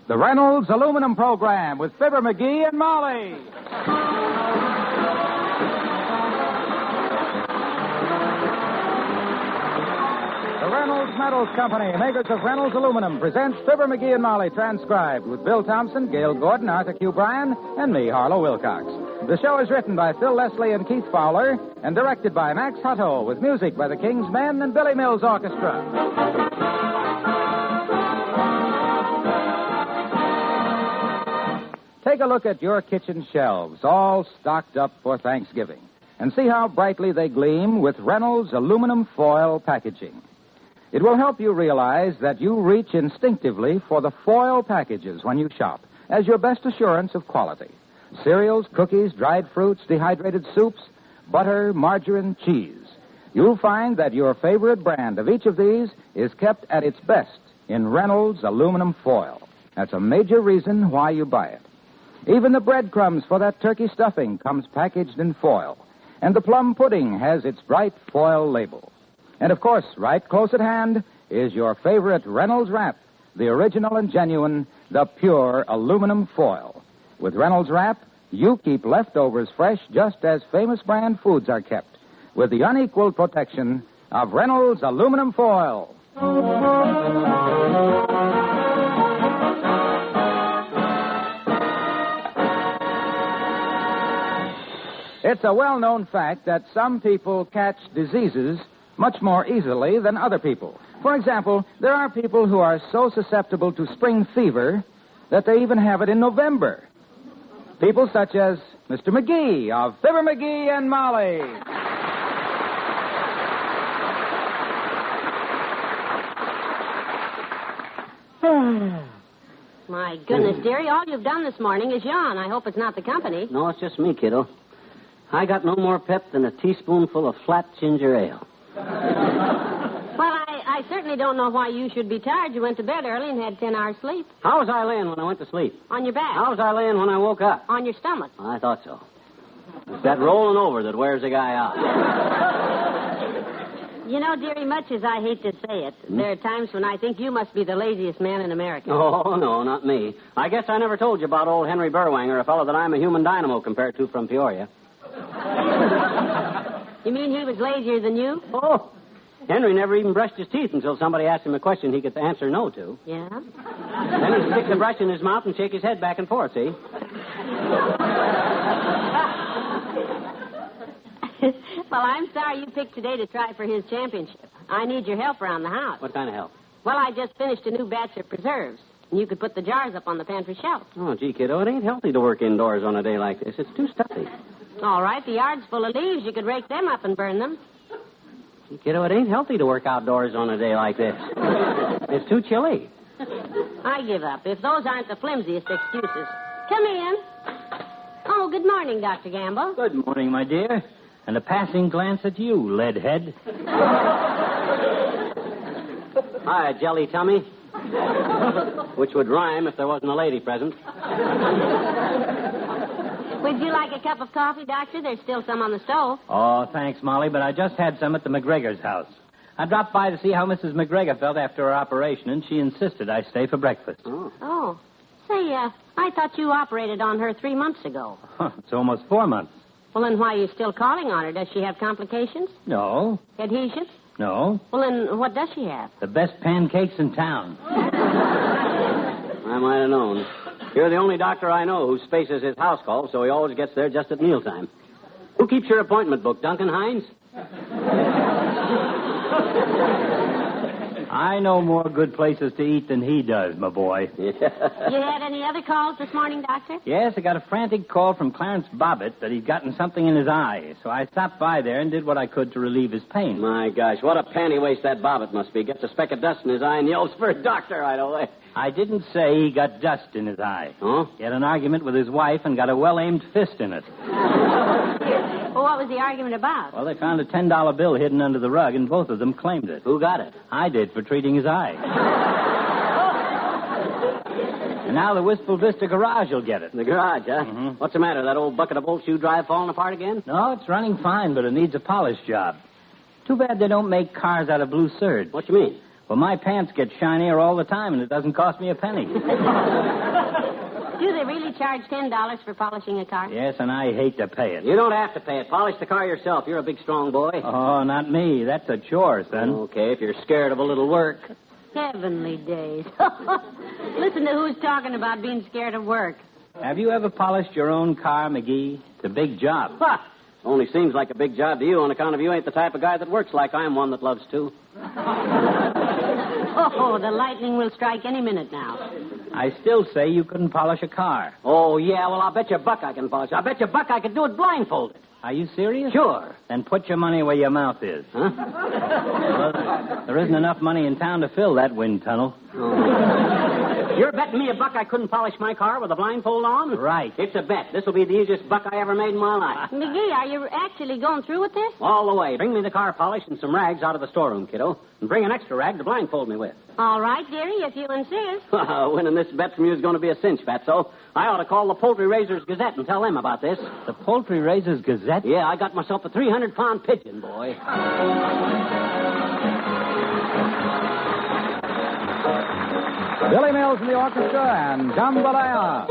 The Reynolds Aluminum Program with Fibber McGee and Molly. The Reynolds Metals Company, makers of Reynolds Aluminum, presents Fibber McGee and Molly, transcribed with Bill Thompson, Gail Gordon, Arthur Q. Bryan, and me, Harlow Wilcox. The show is written by Phil Leslie and Keith Fowler and directed by Max Hutto, with music by the King's Men and Billy Mills Orchestra. Take a look at your kitchen shelves, all stocked up for Thanksgiving, and see how brightly they gleam with Reynolds aluminum foil packaging. It will help you realize that you reach instinctively for the foil packages when you shop as your best assurance of quality. Cereals, cookies, dried fruits, dehydrated soups, butter, margarine, cheese. You'll find that your favorite brand of each of these is kept at its best in Reynolds aluminum foil. That's a major reason why you buy it. Even the breadcrumbs for that turkey stuffing comes packaged in foil. And the plum pudding has its bright foil label. And, of course, right close at hand is your favorite Reynolds Wrap, the original and genuine, the pure aluminum foil. With Reynolds Wrap, you keep leftovers fresh just as famous brand foods are kept, with the unequaled protection of Reynolds aluminum foil. It's a well-known fact that some people catch diseases much more easily than other people. For example, there are people who are so susceptible to spring fever that they even have it in November. People such as Mr. McGee of Fibber McGee and Molly. My goodness, dearie, all you've done this morning is yawn. I hope it's not the company. No, it's just me, kiddo. I got no more pep than a teaspoonful of flat ginger ale. Well, I certainly don't know why you should be tired. You went to bed early and had 10 hours sleep. How was I laying when I went to sleep? On your back. How was I laying when I woke up? On your stomach. I thought so. It's that rolling over that wears a guy out. You know, dearie, much as I hate to say it, there are times when I think you must be the laziest man in America. Oh, no, not me. I guess I never told you about old Henry Burwanger, a fellow that I'm a human dynamo compared to from Peoria. You mean he was lazier than you? Oh, Henry never even brushed his teeth until somebody asked him a question he could answer no to. Yeah? Then he'd stick the brush in his mouth and shake his head back and forth, see? Well, I'm sorry you picked today to try for his championship. I need your help around the house. What kind of help? Well, I just finished a new batch of preserves. And you could put the jars up on the pantry shelf. Oh, gee, kiddo, it ain't healthy to work indoors on a day like this. It's too stuffy. All right, the yard's full of leaves. You could rake them up and burn them. Gee, kiddo, it ain't healthy to work outdoors on a day like this. It's too chilly. I give up, if those aren't the flimsiest excuses. Come in. Oh, good morning, Dr. Gamble. Good morning, my dear. And a passing glance at you, leadhead. Hi, jelly tummy. Which would rhyme if there wasn't a lady present. Would you like a cup of coffee, Doctor? There's still some on the stove. Oh, thanks, Molly, but I just had some at the McGregor's house. I dropped by to see how Mrs. McGregor felt after her operation, and she insisted I stay for breakfast. Oh. Say, I thought you operated on her 3 months ago. It's almost 4 months. Well, then why are you still calling on her? Does she have complications? No. Adhesions? No. Well, then what does she have? The best pancakes in town. I might have known. You're the only doctor I know who spaces his house calls, so he always gets there just at mealtime. Who keeps your appointment book, Duncan Hines? I know more good places to eat than he does, my boy. You had any other calls this morning, Doctor? Yes, I got a frantic call from Clarence Bobbitt that he'd gotten something in his eye. So I stopped by there and did what I could to relieve his pain. My gosh, what a panty waste that Bobbitt must be. Gets a speck of dust in his eye and yells for a doctor right away. I didn't say he got dust in his eye. Oh? He had an argument with his wife and got a well-aimed fist in it. Well, what was the argument about? Well, they found a $10 bill hidden under the rug, and both of them claimed it. Who got it? I did, for treating his eye. And now the Wistful Vista garage will get it. The garage, huh? Mm-hmm. What's the matter? That old bucket of bolt shoe drive falling apart again? No, it's running fine, but it needs a polish job. Too bad they don't make cars out of blue serge. What you mean? Well, my pants get shinier all the time, and it doesn't cost me a penny. Do they really charge $10 for polishing a car? Yes, and I hate to pay it. You don't have to pay it. Polish the car yourself. You're a big, strong boy. Oh, not me. That's a chore, son. Okay, if you're scared of a little work. Heavenly days. Listen to who's talking about being scared of work. Have you ever polished your own car, McGee? It's a big job. Ha! Only seems like a big job to you on account of you ain't the type of guy that works like I'm one that loves to. Oh, the lightning will strike any minute now. I still say you couldn't polish a car. Oh, yeah, well, I'll bet you a buck I can polish. I'll bet you a buck I could do it blindfolded. Are you serious? Sure. Then put your money where your mouth is. Huh? Well, there isn't enough money in town to fill that wind tunnel. Oh. You're betting me a buck I couldn't polish my car with a blindfold on? Right. It's a bet. This will be the easiest buck I ever made in my life. McGee, are you actually going through with this? All the way. Bring me the car polish and some rags out of the storeroom, kiddo. And bring an extra rag to blindfold me with. All right, dearie, if you insist. Winning this bet from you is going to be a cinch, Fatso. I ought to call the Poultry Raisers Gazette and tell them about this. The Poultry Raisers Gazette? Yeah, I got myself a 300-pound pigeon, boy. Billy Mills in the orchestra and Jambalaya.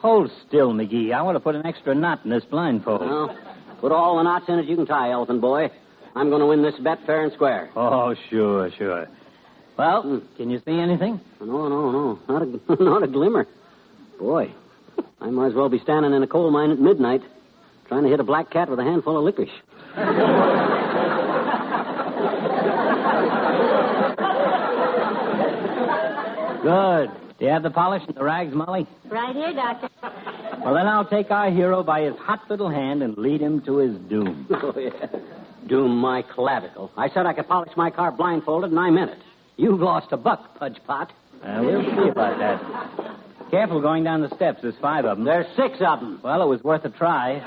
Hold still, McGee. I want to put an extra knot in this blindfold. Well, put all the knots in it you can tie, elephant boy. I'm going to win this bet fair and square. Oh, sure. Well, can you see anything? No. Not a glimmer. Boy, I might as well be standing in a coal mine at midnight trying to hit a black cat with a handful of licorice. Good. Do you have the polish and the rags, Molly? Right here, Doctor. Well, then I'll take our hero by his hot little hand and lead him to his doom. Oh, yeah. Doom my clavicle. I said I could polish my car blindfolded, and I meant it. You've lost a buck, Pudge Pot. We'll see about that. Careful going down the steps. There's 5 of them. There's 6 of them. Well, it was worth a try.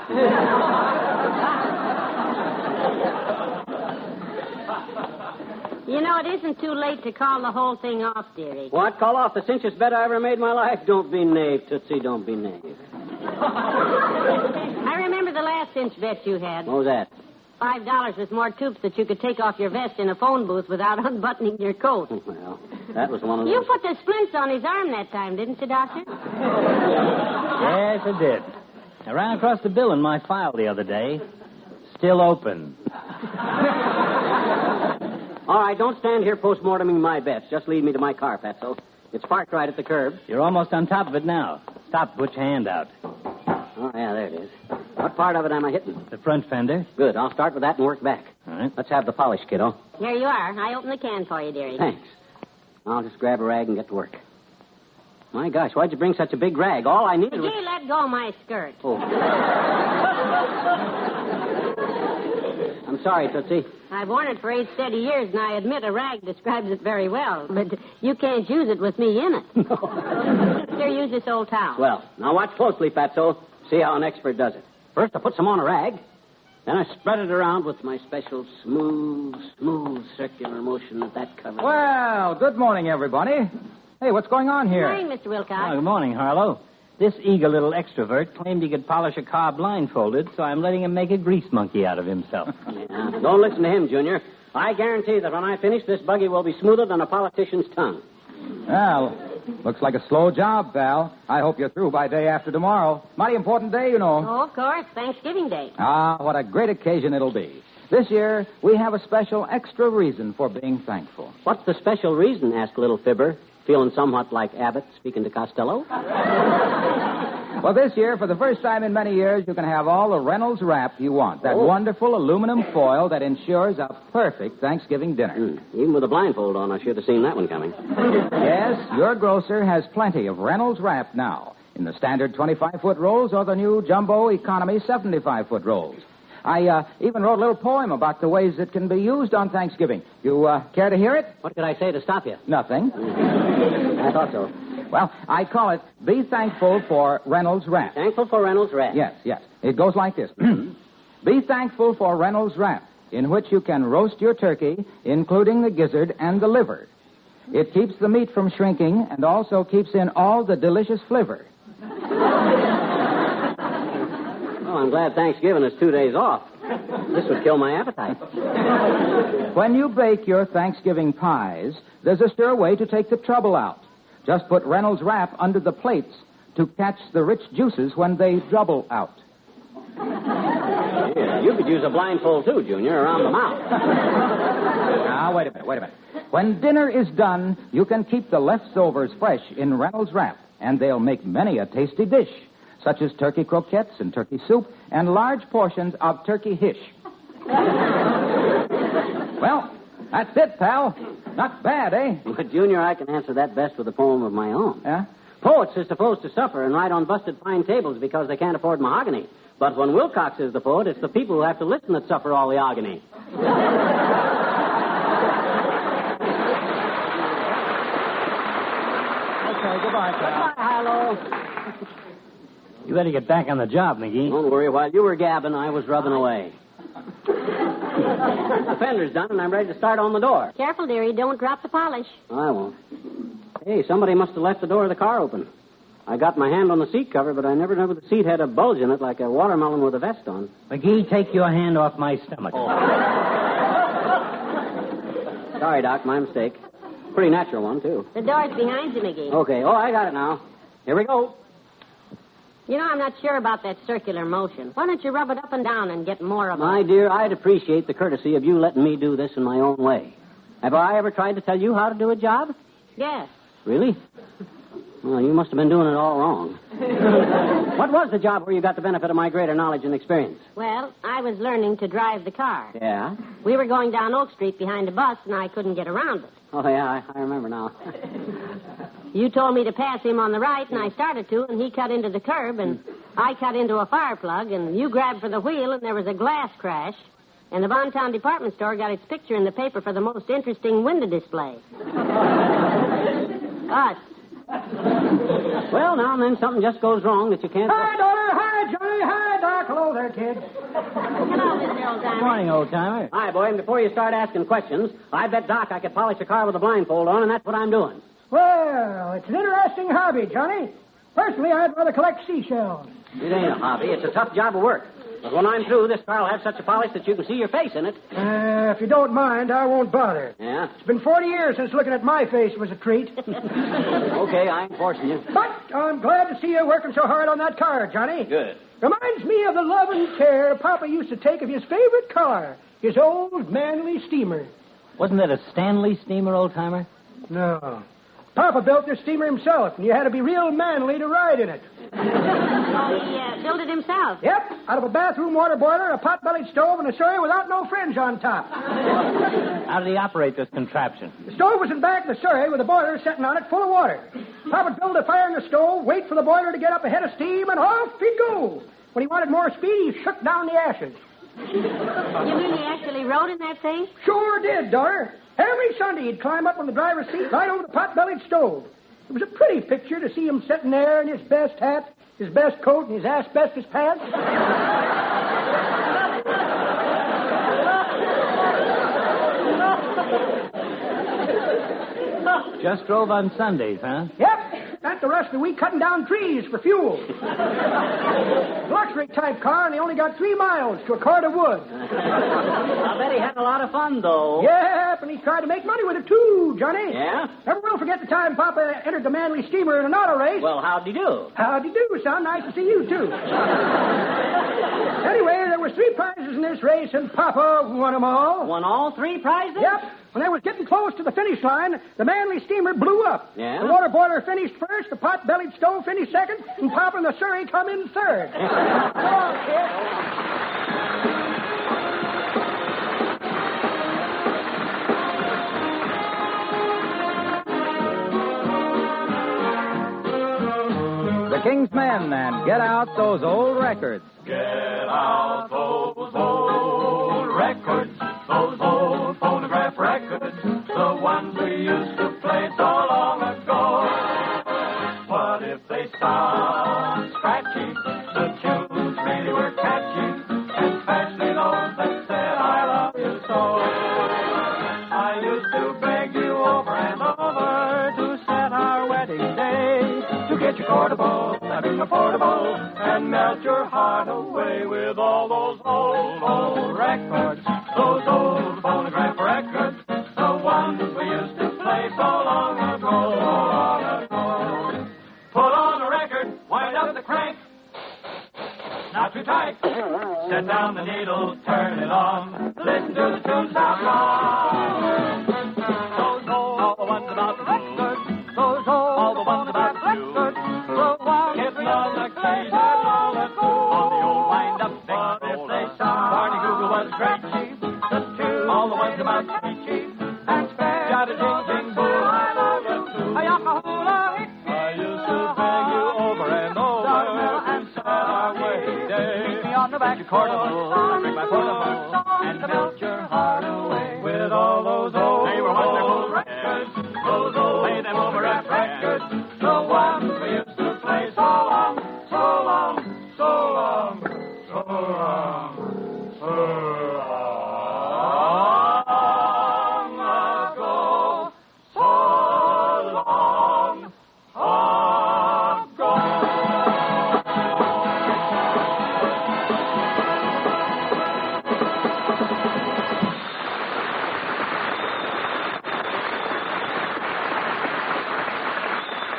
You know, it isn't too late to call the whole thing off, dearie. What? Call off the cinchest bet I ever made in my life? Don't be knave, Tootsie. Don't be knave. I remember the last cinch bet you had. What was that? $5 with more toops that you could take off your vest in a phone booth without unbuttoning your coat. Well, that was one of those. You put the splints on his arm that time, didn't you, Doctor? Yes, I did. I ran across the bill in my file the other day. Still open. All right, don't stand here post-morteming my bets. Just lead me to my car, Fatso. It's parked right at the curb. You're almost on top of it now. Stop, put your hand out. Oh, yeah, there it is. What part of it am I hitting? The front fender. Good. I'll start with that and work back. All right. Let's have the polish, kiddo. Here you are. I opened the can for you, dearie. Thanks. I'll just grab a rag and get to work. My gosh, why'd you bring such a big rag? All I needed was... McGee, let go my skirt. Oh. I'm sorry, Tootsie. I've worn it for 8 steady years, and I admit a rag describes it very well. But you can't use it with me in it. No. Here, use this old towel. Well, now watch closely, Fatso. See how an expert does it. First, I put some on a rag. Then I spread it around with my special smooth circular motion that covers. Well, good morning, everybody. Hey, what's going on here? Good morning, Mr. Wilcox. Oh, good morning, Harlow. This eager little extrovert claimed he could polish a car blindfolded, so I'm letting him make a grease monkey out of himself. Yeah, don't listen to him, Junior. I guarantee that when I finish, this buggy will be smoother than a politician's tongue. Well, looks like a slow job, pal. I hope you're through by day after tomorrow. Mighty important day, you know. Oh, of course, Thanksgiving Day. Ah, what a great occasion it'll be. This year, we have a special extra reason for being thankful. What's the special reason, asked little Fibber, feeling somewhat like Abbott speaking to Costello? Well, this year, for the first time in many years, you can have all the Reynolds wrap you want. That wonderful aluminum foil that ensures a perfect Thanksgiving dinner. Even with a blindfold on, I should have seen that one coming. Yes, your grocer has plenty of Reynolds wrap now, in the standard 25-foot rolls or the new jumbo economy 75-foot rolls. I even wrote a little poem about the ways it can be used on Thanksgiving. You care to hear it? What could I say to stop you? Nothing. I thought so. Well, I call it Be Thankful for Reynolds Wrap. Thankful for Reynolds wrap. Yes. It goes like this. Be thankful for Reynolds Wrap, in which you can roast your turkey, including the gizzard and the liver. It keeps the meat from shrinking and also keeps in all the delicious flavor. Well, I'm glad Thanksgiving is 2 days off. This would kill my appetite. When you bake your Thanksgiving pies, there's a sure way to take the trouble out. Just put Reynolds Wrap under the plates to catch the rich juices when they dribble out. Yeah, you could use a blindfold, too, Junior, around the mouth. Now, wait a minute. When dinner is done, you can keep the leftovers fresh in Reynolds Wrap, and they'll make many a tasty dish, such as turkey croquettes and turkey soup and large portions of turkey hish. Well, that's it, pal. Not bad, eh? But, Junior, I can answer that best with a poem of my own. Yeah? Poets are supposed to suffer and write on busted pine tables because they can't afford mahogany. But when Wilcox is the poet, it's the people who have to listen that suffer all the agony. Okay, goodbye, pal. Goodbye, Harlow. You better get back on the job, McGee. Don't worry. While you were gabbing, I was rubbing away. The fender's done, and I'm ready to start on the door. Careful, dearie. Don't drop the polish. I won't. Hey, somebody must have left the door of the car open. I got my hand on the seat cover, but I never knew the seat had a bulge in it like a watermelon with a vest on. McGee, take your hand off my stomach. Oh. Sorry, Doc, my mistake. Pretty natural one, too. The door's behind you, McGee. Okay. Oh, I got it now. Here we go. You know, I'm not sure about that circular motion. Why don't you rub it up and down and get more of it? My dear, I'd appreciate the courtesy of you letting me do this in my own way. Have I ever tried to tell you how to do a job? Yes. Really? Well, you must have been doing it all wrong. What was the job where you got the benefit of my greater knowledge and experience? Well, I was learning to drive the car. Yeah? We were going down Oak Street behind a bus, and I couldn't get around it. Oh, yeah, I remember now. You told me to pass him on the right, and I started to, and he cut into the curb, and I cut into a fire plug, and you grabbed for the wheel, and there was a glass crash, and the Bontown department store got its picture in the paper for the most interesting window display. Us. Well, now and then something just goes wrong that you can't... Hi, daughter. Hi, Johnny. Hi, Doc. Hello there, kid. Hello, Mr. Old-Timer. Good morning, old-timer. Hi, boy, and before you start asking questions, I bet Doc I could polish a car with a blindfold on, and that's what I'm doing. Well, it's an interesting hobby, Johnny. Personally, I'd rather collect seashells. It ain't a hobby. It's a tough job of work. But when I'm through, this car will have such a polish that you can see your face in it. If you don't mind, I won't bother. Yeah? It's been 40 years since looking at my face was a treat. Okay, I ain't forcing you. But I'm glad to see you working so hard on that car, Johnny. Good. Reminds me of the love and care Papa used to take of his favorite car, his old manly steamer. Wasn't that a Stanley steamer, old-timer? No. Papa built this steamer himself, and you had to be real manly to ride in it. Oh, he built it himself. Yep, out of a bathroom water boiler, a pot-bellied stove, and a surrey without no fringe on top. How did he operate this contraption? The stove was in back of the surrey with the boiler sitting on it full of water. Papa would build a fire in the stove, wait for the boiler to get up a head of steam, and off he'd go. When he wanted more speed, he shook down the ashes. You mean he actually rode in that thing? Sure did, daughter. Every Sunday he'd climb up on the driver's seat right over the pot-bellied stove. It was a pretty picture to see him sitting there in his best hat, his best coat, and his asbestos pants. Just drove on Sundays, huh? Yep. Spent the rest of the week cutting down trees for fuel. Blustery type car, and they only got 3 miles to a cord of wood. I bet he had a lot of fun, though. Yep, and he tried to make money with it, too, Johnny. Yeah? Never will forget the time Papa entered the manly steamer in an auto race. Well, how'd he do? How'd you do, son? Nice to see you, too. Anyway, there were 3 prizes in this race, and Papa won them all. Won all 3 prizes? Yep. When they was getting close to the finish line, the manly steamer blew up. Yeah? The water boiler finished first, the pot-bellied stove finished second, and Papa and the Surrey come in third. Come on, kid. The King's Men and Get Out Those Old Records. Get out those old records, those old phonograph records, the ones we used to play so long ago. What if they sound scratchy? The tunes really were catchy, especially those that said I love you so. I used to beg you over and over to set our wedding day, to get your portable, having affordable, and melt your heart away with all those old, old records, those old phonograph records, the ones we used to play so long ago, long ago. Pull on the record, wind up the crank, not too tight. Set down the needle, turn it on, listen to the tunes out loud. Those old, all the ones about the records, those old, all the ones about the records, the ones getting on the keys and all that on the old wind-up thing. What if they sound? Barney Google was great cheap. The two, all the ones about sweet cheap and spare. Jada jing jing boo, I love you too. Ayakahula, I used to beg you over and over and set our wedding day. Meet me on the back portable, bring my portable, and melt your heart away with all those old, they were wonderful records. Those old, play them over at records, the ones we used to play so long, so long, so long, so long, so long ago, so long ago.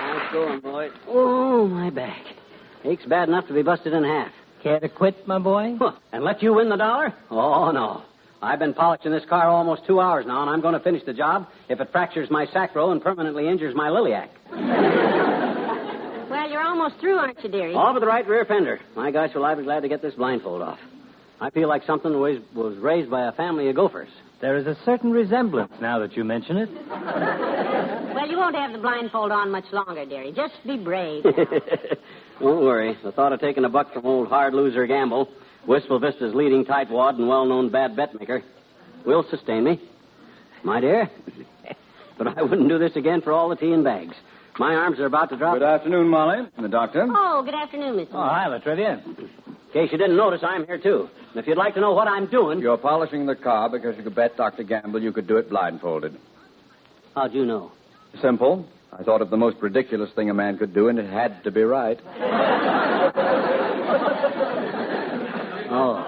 Nice going, boy. Oh, my back. Aches bad enough to be busted in half. Care to quit, my boy? Huh, and let you win the $1? Oh, no. I've been polishing this car almost 2 hours now, and I'm going to finish the job if it fractures my sacro and permanently injures my liliac. Well, you're almost through, aren't you, dearie? All but the right rear fender. My gosh, will I be glad to get this blindfold off. I feel like something was raised by a family of gophers. There is a certain resemblance now that you mention it. Well, you won't have the blindfold on much longer, dearie. Just be brave. Don't worry. The thought of taking a buck from old hard loser Gamble, Wistful Vista's leading tightwad and well-known bad bet maker, will sustain me. My dear, but I wouldn't do this again for all the tea and bags. My arms are about to drop. Good afternoon, Molly. And the doctor. Oh, good afternoon, Mr. Oh, hi, Latrivia. In case you didn't notice, I'm here, too. And if you'd like to know what I'm doing... You're polishing the car because you could bet Dr. Gamble you could do it blindfolded. How'd you know? Simple. I thought of the most ridiculous thing a man could do, and it had to be right. Oh.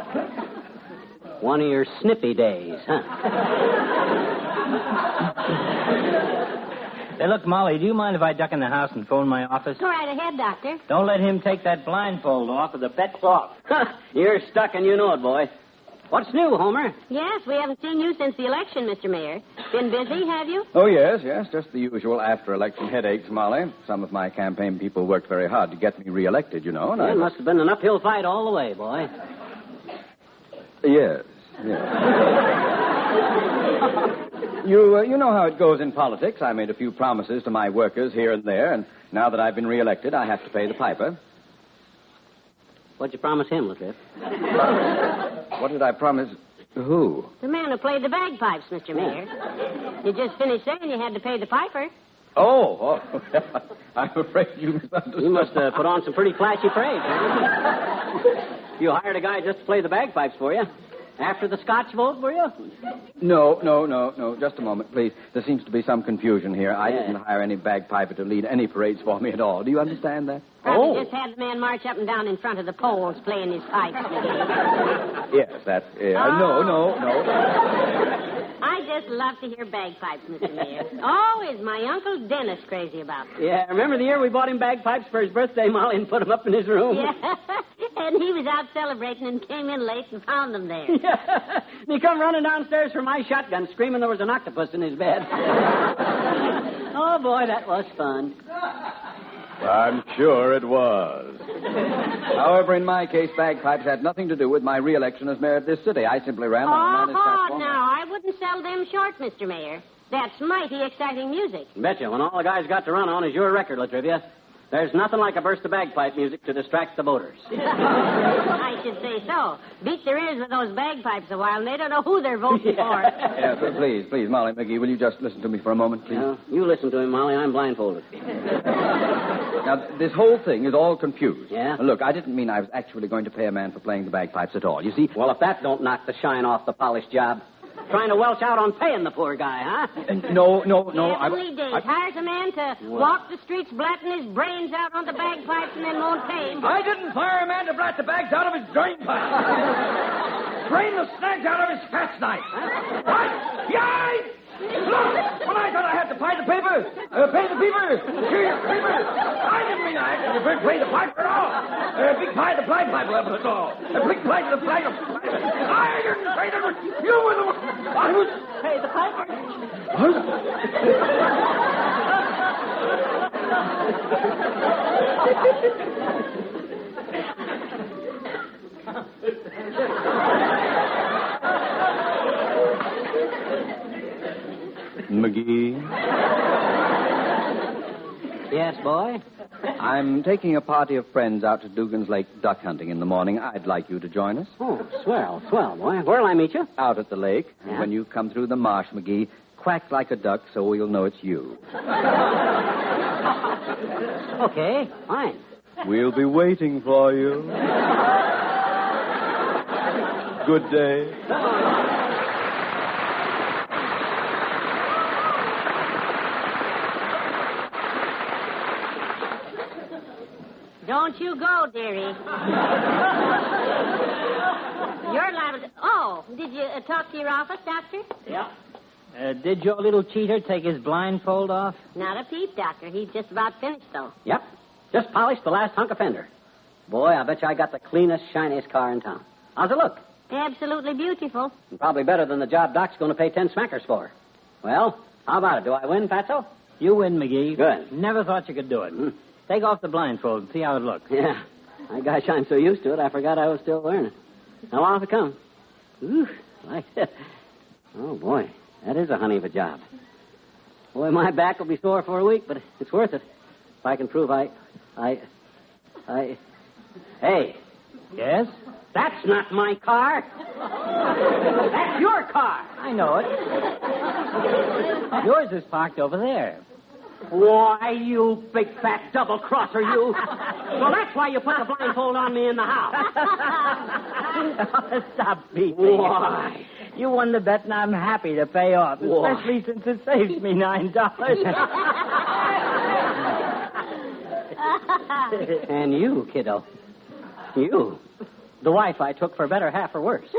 One of your snippy days, huh? Hey, look, Molly, do you mind if I duck in the house and phone my office? Go right ahead, Doctor. Don't let him take that blindfold off or the bet's off. You're stuck and you know it, boy. What's new, Homer? Yes, we haven't seen you since the election, Mr. Mayor. Been busy, have you? Oh, yes. Just the usual after-election headaches, Molly. Some of my campaign people worked very hard to get me reelected, you know. And It must have been an uphill fight all the way, boy. Yes. You know how it goes in politics. I made a few promises to my workers here and there, and now that I've been reelected, I have to pay the piper. What'd you promise him, Latrice? What did I promise? Who? The man who played the bagpipes, Mr. Mayor. You just finished saying you had to pay the piper. Oh. I'm afraid you misunderstood. You must have put on some pretty flashy parade. You hired a guy just to play the bagpipes for you. After the Scotch vote, were you? No. Just a moment, please. There seems to be some confusion here. I didn't hire any bagpiper to lead any parades for me at all. Do you understand that? Probably just had the man march up and down in front of the poles playing his pipes, McGee. Yes, that's... No. I just love to hear bagpipes, Mr. Mayor. Oh, is my Uncle Dennis crazy about them? Yeah, remember the year we bought him bagpipes for his birthday, Molly, and put them up in his room? Yeah, and he was out celebrating and came in late and found them there. Yeah. And he come running downstairs for my shotgun, screaming there was an octopus in his bed. Oh, boy, that was fun. I'm sure it was. However, in my case, bagpipes had nothing to do with my re-election as mayor of this city. I simply ran on the Oh, now, I wouldn't sell them short, Mr. Mayor. That's mighty exciting music. Betcha. When all the guys got to run on is your record, Latrivia. There's nothing like a burst of bagpipe music to distract the voters. I should say so. Beat their ears with those bagpipes a while, and they don't know who they're voting for. Yeah, but please, Molly McGee, will you just listen to me for a moment, please? You listen to him, Molly. I'm blindfolded. Now, this whole thing is all confused. Yeah? Now, look, I didn't mean I was actually going to pay a man for playing the bagpipes at all. You see... Well, if that don't knock the shine off the polished job. Trying to welch out on paying the poor guy, huh? No. Every day hires a man to walk the streets blatting his brains out on the bagpipes and then won't pay him. I didn't hire a man to blat the bags out of his drain pipe. Drain the snags out of his fat snipe. What? Yay! Look, when I thought I had to pay the beaver, I didn't mean I had to pay the piper at all. Big pie of the blind pipe level at all. A big pie of the flag of... I didn't pay the... You were the one... I was... Pay the piper. McGee? Yes, boy? I'm taking a party of friends out to Dugan's Lake duck hunting in the morning. I'd like you to join us. Oh, swell, boy. Where'll I meet you? Out at the lake. Yeah? And when you come through the marsh, McGee, quack like a duck so we'll know it's you. Okay, fine. We'll be waiting for you. Good day. Don't you go, dearie. You're liable to... Oh, did you talk to your office, Doctor? Yeah. Did your little cheater take his blindfold off? Not a peep, Doctor. He's just about finished, though. Yep. Just polished the last hunk of fender. Boy, I bet you I got the cleanest, shiniest car in town. How's it look? Absolutely beautiful. And probably better than the job Doc's going to pay 10 smackers for. Well, how about it? Do I win, Fatso? You win, McGee. Good. Never thought you could do it. Take off the blindfold and see how it looks. Yeah. My gosh, I'm so used to it, I forgot I was still learning. Now, off it comes. Ooh, like that. Oh, boy. That is a honey of a job. Boy, my back will be sore for a week, but it's worth it. If I can prove I... Hey. Yes? That's not my car. That's your car. I know it. Yours is parked over there. Why, you big fat double-crosser, you. Well, that's why you put the blindfold on me in the house. Stop beating. Why? You won the bet, and I'm happy to pay off, especially since it saves me $9. And you, kiddo. You. The wife I took for better, half or worse.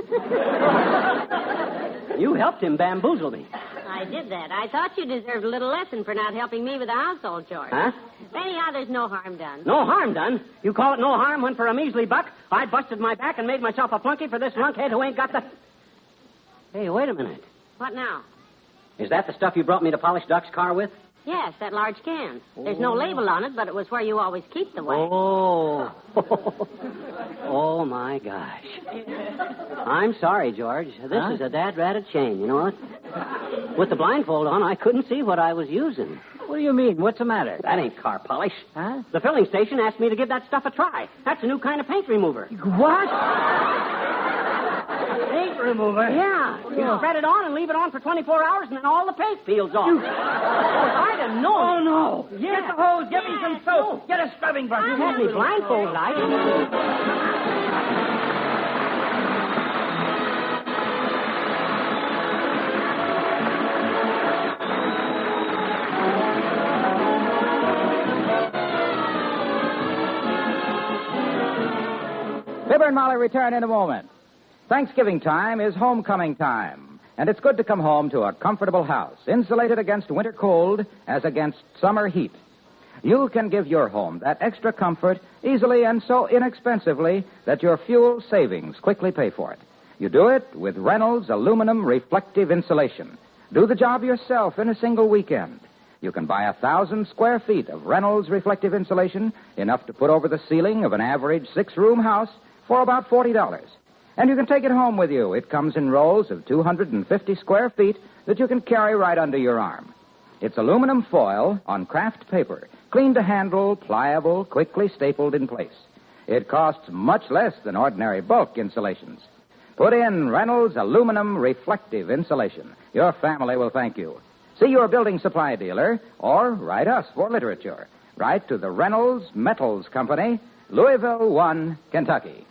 You helped him bamboozle me. I did that. I thought you deserved a little lesson for not helping me with the household chores. Huh? Anyhow, there's no harm done. No harm done? You call it no harm when for a measly buck I busted my back and made myself a flunky for this lunkhead who ain't got the... Hey, wait a minute. What now? Is that the stuff you brought me to polish Duck's car with? Yes, that large can. There's no label on it, but it was where you always keep the wax. Oh. Oh, my gosh. I'm sorry, George. This is a dad-ratted shame, you know what? With the blindfold on, I couldn't see what I was using. What do you mean? What's the matter? That ain't car polish. Huh? The filling station asked me to give that stuff a try. That's a new kind of paint remover. What? Paint remover? Yeah. You spread it on and leave it on for 24 hours, and then all the paint peels off. I'd have known. Oh, no. Yeah. Get the hose. Get me some soap. Get a scrubbing brush. You had me blindfolded, I Fibber and Molly return in a moment. Thanksgiving time is homecoming time, and it's good to come home to a comfortable house, insulated against winter cold as against summer heat. You can give your home that extra comfort easily and so inexpensively that your fuel savings quickly pay for it. You do it with Reynolds aluminum reflective insulation. Do the job yourself in a single weekend. You can buy 1,000 square feet of Reynolds reflective insulation, enough to put over the ceiling of an average 6-room house, for about $40. And you can take it home with you. It comes in rolls of 250 square feet that you can carry right under your arm. It's aluminum foil on craft paper, clean to handle, pliable, quickly stapled in place. It costs much less than ordinary bulk insulations. Put in Reynolds aluminum reflective insulation. Your family will thank you. See your building supply dealer or write us for literature. Write to the Reynolds Metals Company, Louisville 1, Kentucky.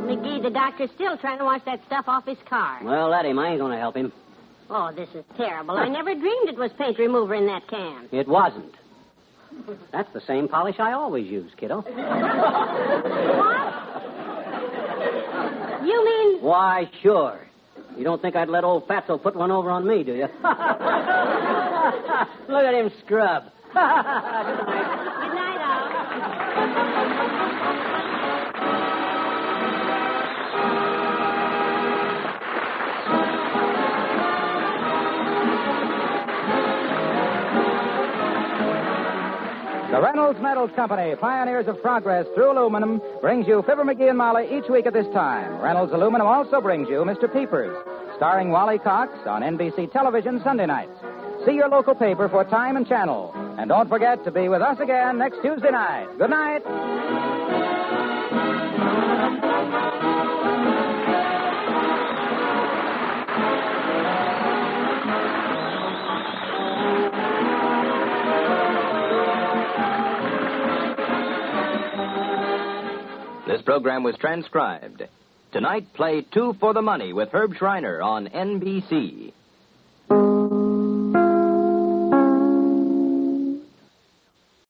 McGee, the doctor's still trying to wash that stuff off his car. Well, let him. I ain't going to help him. Oh, this is terrible. I never dreamed it was paint remover in that can. It wasn't. That's the same polish I always use, kiddo. What? You mean... Why, sure. You don't think I'd let old Fatso put one over on me, do you? Look at him scrub. Good night, Al. The Reynolds Metals Company, pioneers of progress through aluminum, brings you Fibber McGee and Molly each week at this time. Reynolds Aluminum also brings you Mr. Peepers, starring Wally Cox on NBC television Sunday nights. See your local paper for time and channel. And don't forget to be with us again next Tuesday night. Good night. This program was transcribed. Tonight, play Two for the Money with Herb Schreiner on NBC.